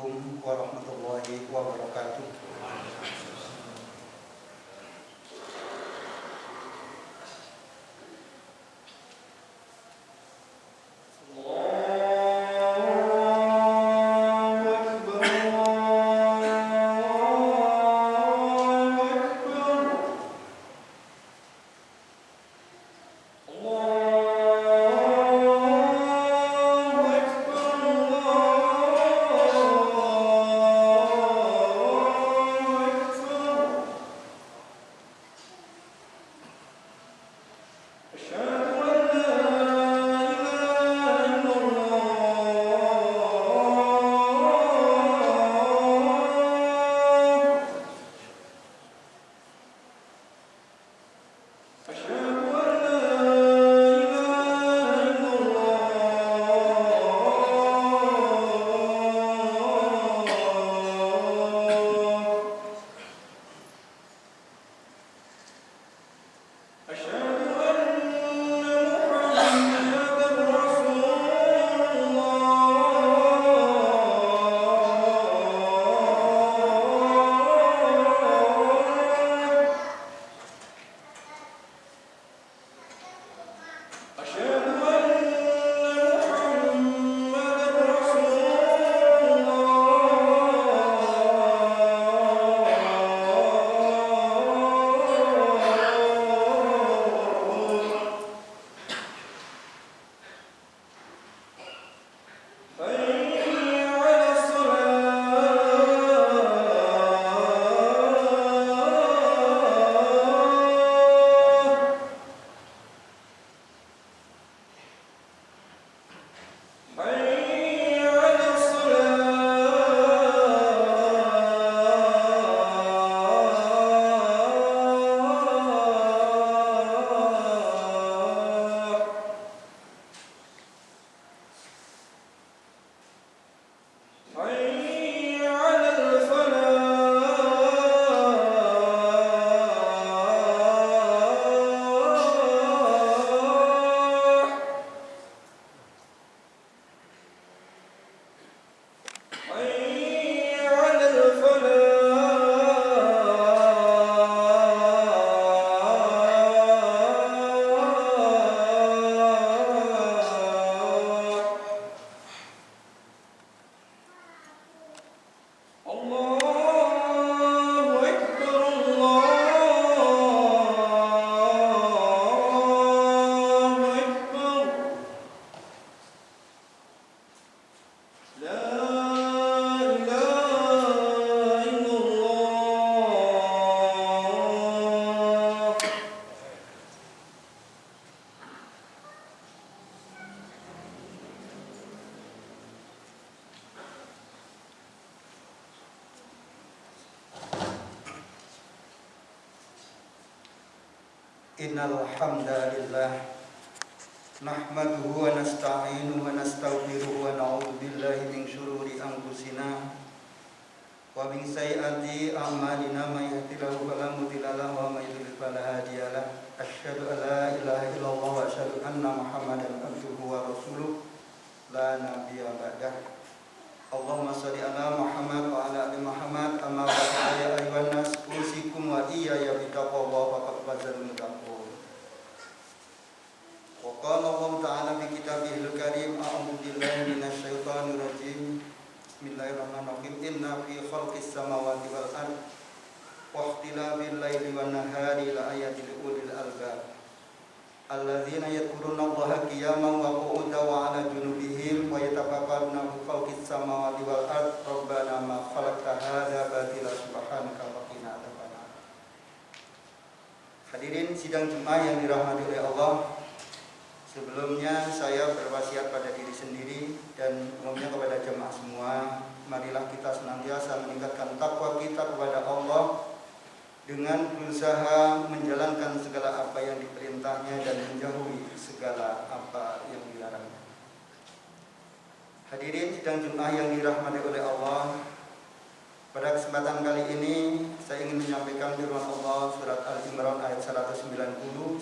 Assalamualaikum warahmatullahi wabarakatuh. Innal hamdalillah nahmaduhu wa nasta'inuhu wa nastaghfiruhu wa na'udzu billahi min shururi anfusina wa min sayyiati a'malina may yahdihillahu fala mudilla lahu wa may yudlil fala hadiya lahu asyhadu an la ilaha illallah wa asyhadu anna muhammadan abduhu wa rasuluh la nabiyya ba'dah. Allahumma shalli ala Muhammad wa ala ali Muhammad amma ba'du ya ayyuhan nas usikum wa iyaya bittaqwallahi faqad fazal muttaqun. Wa qala Allah ta'ala fi kitabihil karim a'udzu billahi minasy syaithanir rajim. Bismillahirrahmanirrahim. Inna fi khalqis samawati wal ardh wa ikhtilafil laili wan nahari la ayatin li ulil albab. Alladzina yadhkuruna Allaha qiyaman wa qu'udan wa 'ala junubihim wa yatafakkaruna fi khalqis samawati wal ardh rabbana ma khalaqta hadza batila subhanaka wa qina adzabannar. Hadirin sidang Jumat yang dirahmati oleh Allah, sebelumnya saya berwasiat pada diri sendiri dan umumnya kepada jemaah semua, marilah kita senantiasa meningkatkan takwa kita kepada Allah dengan berusaha menjalankan segala apa yang diperintahnya dan menjauhi segala apa yang dilarangnya. Hadirin sidang Jumat yang dirahmati oleh Allah, pada kesempatan kali ini saya ingin menyampaikan firman Allah surat Al-Imran ayat 190-191,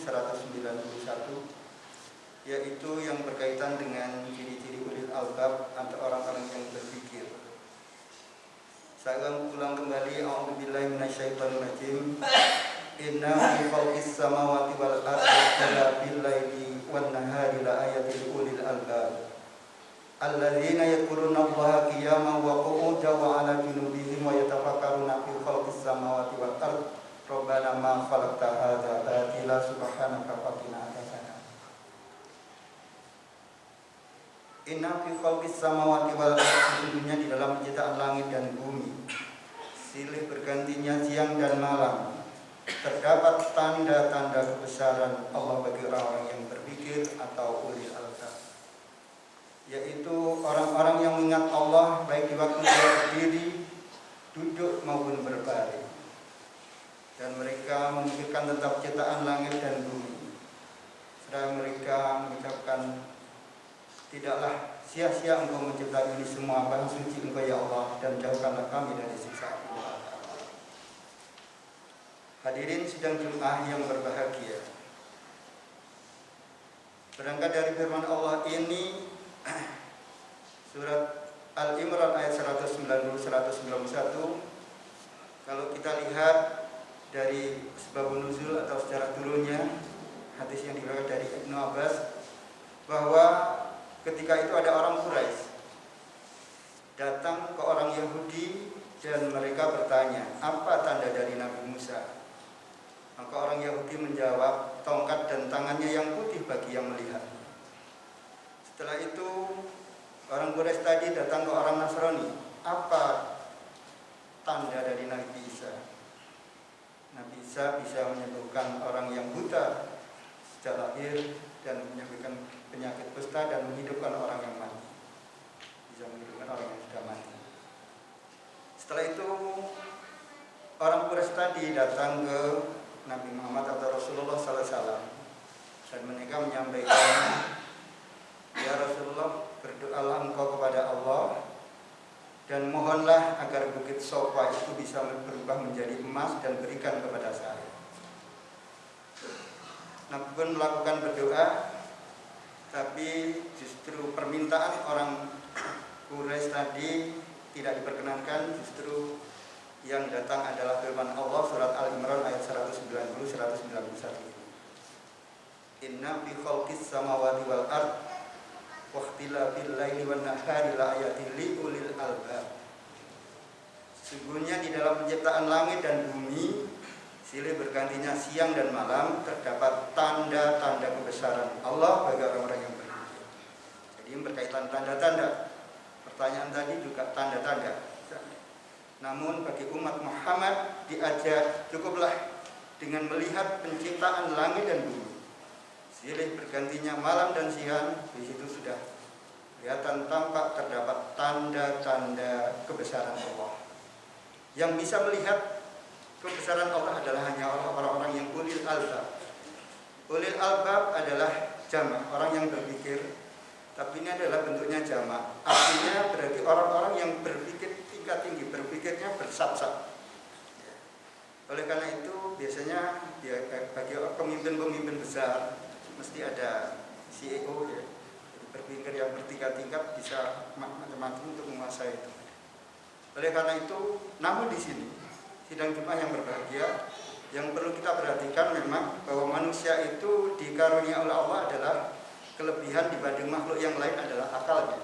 yaitu yang berkaitan dengan ciri-ciri ulil albab atau orang-orang yang berpikir. Saya ulang kembali, a'udzubillahi minasyaitonir rajim. Inna fi khalqis samawati wal ardi bil laili wan nahari la ayatin li ulil albab. Alladzina yadhkuruna Allaha qiyaman wa qu'udan wa 'ala junubihim wa yatafakkaruna fi khalqis samawati wal ardi. Rabbana ma khalaqta hadza batila subhanaka faqina adzabannar. Inna fi khalqis samawati wal ardi, sesungguhnya di dalam penciptaan langit dan bumi, silih bergantinya siang dan malam, terdapat tanda-tanda kebesaran Allah bagi orang-orang yang berpikir atau ulil albab, yaitu orang-orang yang mengingat Allah baik di waktu dia berdiri, duduk maupun berbaring, dan mereka memikirkan tentang penciptaan langit dan bumi, serta mereka mengucapkan, tidaklah sia-sia Engkau mencipta ini semua, Maha suci Engkau ya Allah, dan jauhkanlah kami dari siksa api neraka. Hadirin sidang Jumat yang berbahagia, berangkat dari firman Allah ini, surat Al-Imran ayat 190-191. Kalau kita lihat dari sebab nuzul atau sejarah turunnya, hadis yang diriwayatkan dari Ibnu Abbas, bahwa ketika itu ada orang Quraisy datang ke orang Yahudi dan mereka bertanya, apa tanda dari Nabi Musa? Maka orang Yahudi menjawab, tongkat dan tangannya yang putih bagi yang melihat. Setelah itu orang Quraisy tadi datang ke orang Nasrani, apa tanda dari Nabi Isa? Nabi Isa bisa menyembuhkan orang yang buta sejak lahir dan menyembuhkan penyakit kusta dan menghidupkan orang yang mati. Bisa menghidupkan orang yang sudah mati. Setelah itu orang Quraisy tadi datang ke Nabi Muhammad atau Rasulullah SAW dan mereka menyampaikan, ya Rasulullah, berdoalah engkau kepada Allah dan mohonlah agar bukit Sofa itu bisa berubah menjadi emas dan berikan kepada saya. Nabi pun melakukan berdoa, tapi justru permintaan orang Quraisy tadi tidak diperkenankan. Justru yang datang adalah firman Allah surat Al-Imran ayat 190-191. Inna fi khalqis samawati wal ard wa ikhtilafil laili wan nahari la ayatin li ulil albab. Sesungguhnya di dalam penciptaan langit dan bumi, silih bergantinya siang dan malam, terdapat tanda-tanda kebesaran Allah bagi orang-orang yang berpikir. Jadi berkaitan tanda-tanda, pertanyaan tadi juga tanda-tanda. Namun bagi umat Muhammad diajak, cukuplah dengan melihat penciptaan langit dan bumi, silih bergantinya malam dan siang. Di situ sudah kelihatan tampak terdapat tanda-tanda kebesaran Allah. Yang bisa melihat kebesaran Allah adalah hanya orang-orang yang ulil albab. Ulil albab adalah jamak, orang yang berpikir, tapi ini adalah bentuknya jamak. Artinya berarti orang-orang yang berpikir tingkat tinggi, berpikirnya bersab-sab. Oleh karena itu biasanya bagi pemimpin-pemimpin besar mesti ada CEO, ya, berpikir yang bertingkat-tingkat, bisa macam-macam untuk menguasai itu. Oleh karena itu, namun di sini sidang Jumat yang berbahagia, yang perlu kita perhatikan memang bahwa manusia itu dikarunia oleh Allah adalah kelebihan dibanding makhluk yang lain adalah akalnya.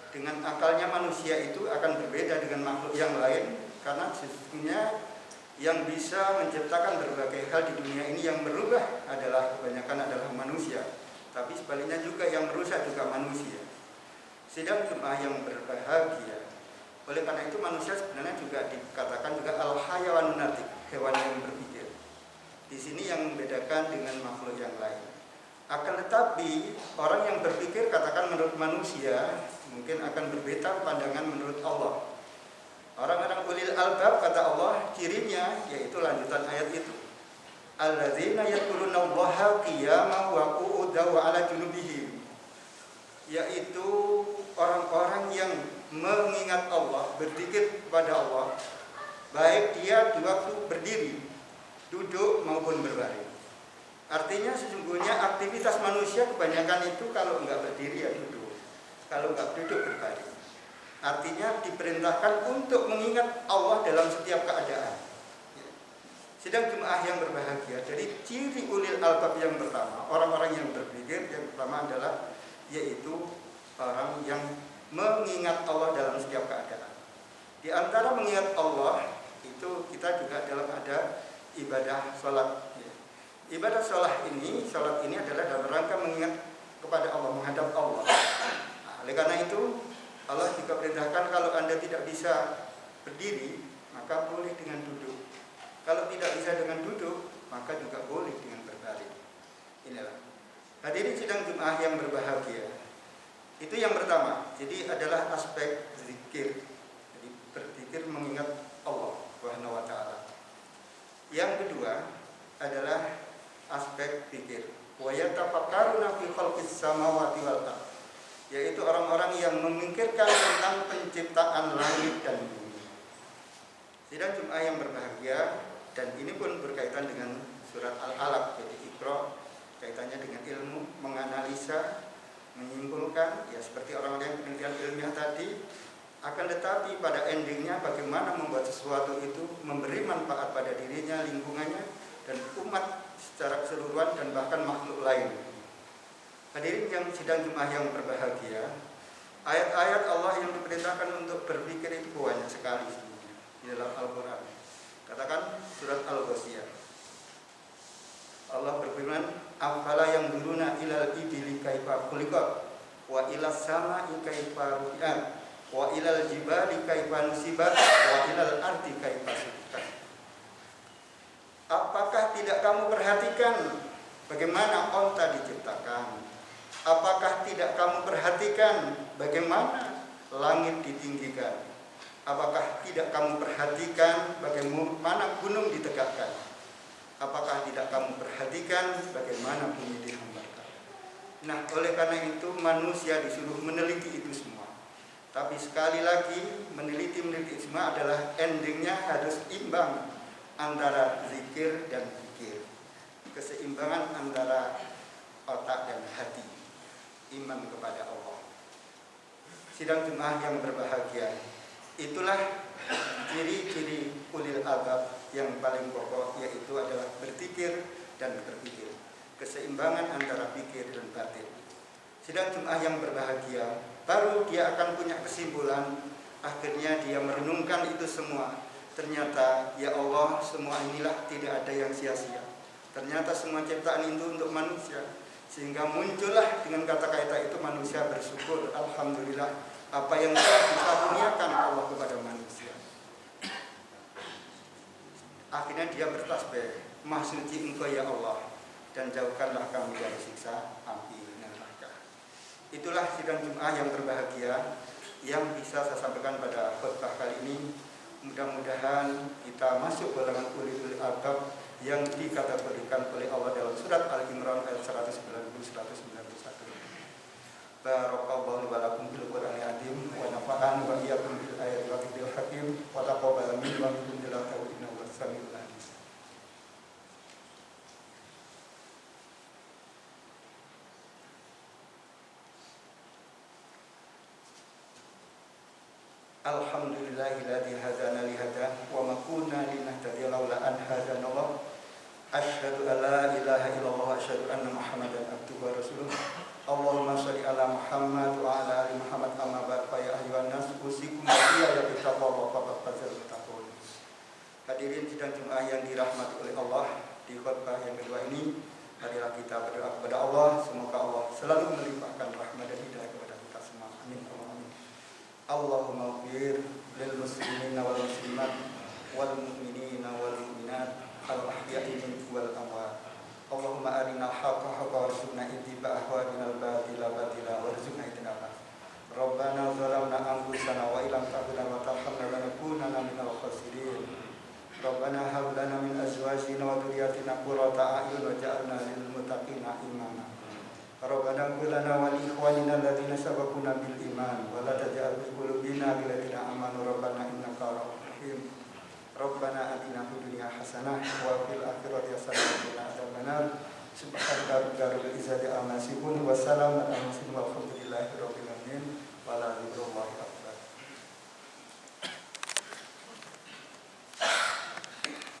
Dengan akalnya manusia itu akan berbeda dengan makhluk yang lain, karena sesungguhnya yang bisa menciptakan berbagai hal di dunia ini, yang merubah adalah kebanyakan adalah manusia, tapi sebaliknya juga yang merusak juga manusia. Sidang Jumat yang berbahagia, oleh karena itu manusia sebenarnya juga dikatakan juga al-hayawanun natik, hewan yang berpikir. Di sini yang membedakan dengan makhluk yang lain. Akan tetapi orang yang berpikir, katakan menurut manusia, mungkin akan berbeda pandangan menurut Allah. Orang-orang ulil albab, kata Allah, cirinya yaitu lanjutan ayat itu. Alladzina yadhkuruna Allaha qiyaman wa qu'udan wa 'ala junubihim. Yaitu orang-orang yang mengingat Allah, berzikir kepada Allah, baik dia di waktu berdiri, duduk maupun berbaring. Artinya sesungguhnya aktivitas manusia kebanyakan itu kalau enggak berdiri ya duduk, kalau enggak duduk berbaring. artinya diperintahkan untuk mengingat Allah dalam setiap keadaan. Sedang jemaah yang berbahagia, dari ciri ulil albab yang pertama, orang-orang yang berpikir yang pertama adalah yaitu orang yang mengingat Allah dalam setiap keadaan. Di antara mengingat Allah itu kita juga dalam ada ibadah sholat. Ibadah sholat ini adalah dalam rangka mengingat kepada Allah, menghadap Allah. Nah, oleh karena itu Allah juga perintahkan kalau Anda tidak bisa berdiri, maka boleh dengan duduk. Kalau tidak bisa dengan duduk, maka juga boleh dengan berbaring. Inilah. Hadirin sidang Jumat yang berbahagia. Itu yang pertama. Jadi adalah aspek zikir. Jadi berzikir mengingat Allah Subhanahu wa taala. Yang kedua adalah aspek pikir. Wa yatafakkaruna fi khalqis samawati wal ardh. Yaitu orang-orang yang memikirkan tentang penciptaan langit dan bumi. Sidang Jumat yang berbahagia, dan ini pun berkaitan dengan surat Al-Alaq, jadi Iqra, kaitannya dengan ilmu, menganalisa, menyimpulkan, ya seperti orang-orang yang penelitian ilmiah tadi. Akan tetapi pada endingnya bagaimana membuat sesuatu itu memberi manfaat pada dirinya, lingkungannya, dan umat secara keseluruhan, dan bahkan makhluk lain. Hadirin yang sidang Jumat yang berbahagia, ayat-ayat Allah yang diperintahkan untuk berpikir itu banyak sekali di dalam Al-Quran. Katakan surat Al-Ghasyiyah. Allah berfirman, "Afala yang duruna ilal ibili kaifa khuliqat wa ilas sama'i kaifa rufi'at wa ilal jibali kaifa nusibat wa ilal ardi kaifa sudikat." Apakah tidak kamu perhatikan bagaimana onta diciptakan? Apakah tidak kamu perhatikan bagaimana langit ditinggikan? Apakah tidak kamu perhatikan bagaimana gunung ditegakkan? Apakah tidak kamu perhatikan bagaimana bumi dihamparkan? Nah, oleh karena itu manusia disuruh meneliti itu semua. Tapi sekali lagi, meneliti semua adalah endingnya harus imbang antara zikir dan fikir. Keseimbangan antara otak dan hati. Iman kepada Allah. Sidang Jumat yang berbahagia, itulah ciri-ciri ulil albab yang paling pokok, yaitu adalah berpikir dan berpikir. Keseimbangan antara pikir dan batin. Sidang Jumat yang berbahagia, baru dia akan punya kesimpulan. Akhirnya dia merenungkan itu semua. Ternyata ya Allah, semua inilah tidak ada yang sia-sia. Ternyata semua ciptaan itu untuk manusia. Sehingga muncullah dengan kata-kata itu manusia bersyukur, alhamdulillah apa yang telah dikaruniakan Allah kepada manusia. Akhirnya dia bertasbih, Maha Suci Engkau ya Allah, dan jauhkanlah kami dari siksa api neraka. Itulah sidang Jumat yang berbahagia yang bisa saya sampaikan pada khutbah kali ini. Mudah-mudahan kita masuk golongan ulil albab yang dikategorikan oleh Allah dalam surat Al-Imran ayat 190-191. Barakallahu wa lakum fil Qur'anil azim wa nafa'ani wa iyyakum bil ayati wa dzikril hakim wa taqabbal minni wa minkum tilawatahu innahu was-sami'ul alim. Alhamdulillahilladzi hadana li hada wa ma kunna linahtadiya laula an hadana Allah. Asyhadu an la ilaha illallah wa asyhadu anna Muhammadan abduhu wa rasuluh. Allahumma shalli ala Muhammad wa ala ali Muhammad amma ba'd. Fa ya ayyuhan nas usikum bi ayati taqwa wa faqad fazal muttaqun. Hadirin sidang Jumat yang dirahmati oleh Allah, di khutbah yang kedua ini marilah kita berdoa kepada Allah, semoga Allah selalu melimpahkan rahmat dan hidayah kepada kita semua. Amin. Allahumma ighfir lil muslimina wal muslimat wal mu'minina wal mu'minat al ahya'i minhum wal amwat. Allahumma arina al-haqqa haqqan warzuqna ittiba'ahu wa arina al-batila batila warzuqna ijtinabah. Rabbana zalamna anfusana wa illam taghfir lana wa tarhamna lanakunanna minal khasirin. Rabbana hab lana min azwajina wa dhurriyyatina qurrata a'yun waj'alna lil muttaqina imama. Rabbana ighfir lana wa li ikhwanina alladziina sabaquna bil iman wa la taj'al fi qulubina ghillan lil amanu rabbana innaka ra'ufur rahim. Rabbana atina fid dunya hasanah wa fil akhirati hasanah wa qina adzabannar. Subhana rabbika rabbil izzati amma yasifun wa salamun alal mursalin walhamdulillahi rabbil alamin. Wa la ilaha illallah.